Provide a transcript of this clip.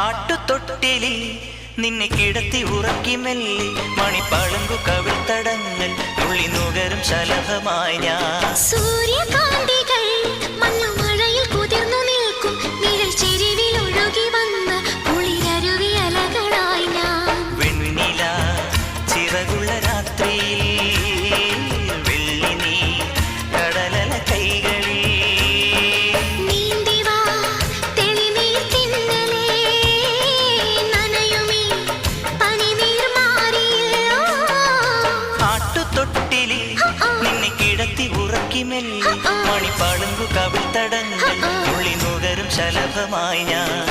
ആട്ടുതൊട്ടിലിൽ നിന്നെ കിടത്തി ഉറക്കി മെല്ലെ മണിപ്പളുങ്കു കവിൾത്തടങ്ങൾ തുള്ളി നുകരും ശലഭമായി ഞാൻ. സൂര്യകാന്തികൾ മഞ്ഞുമഴയിൽ കുതിർന്നു നിൽക്കും നിഴൽ ചെരിവിൽ ഒഴുകി വന്ന കുളിരരുവി അലകളായി ഞാൻ. വെണ്ണില ചിറകുള്ള രാത്രിയിൽ വെള്ളി നീ കടലല കൈകളിൽ നീന്തിവാ തെളിനീർ തിന്നലേ നനയുമീ പനിനീർ മാറിയിൽ. ആട്ടുതൊട്ടിലിൽ നിന്നെ കിടത്തി ഉറക്കി മെല്ലെ മണിപ്പളുങ്കു കവിൾത്തടങ്ങൾ തുള്ളി നുകരും ശലഭമായി ഞാൻ.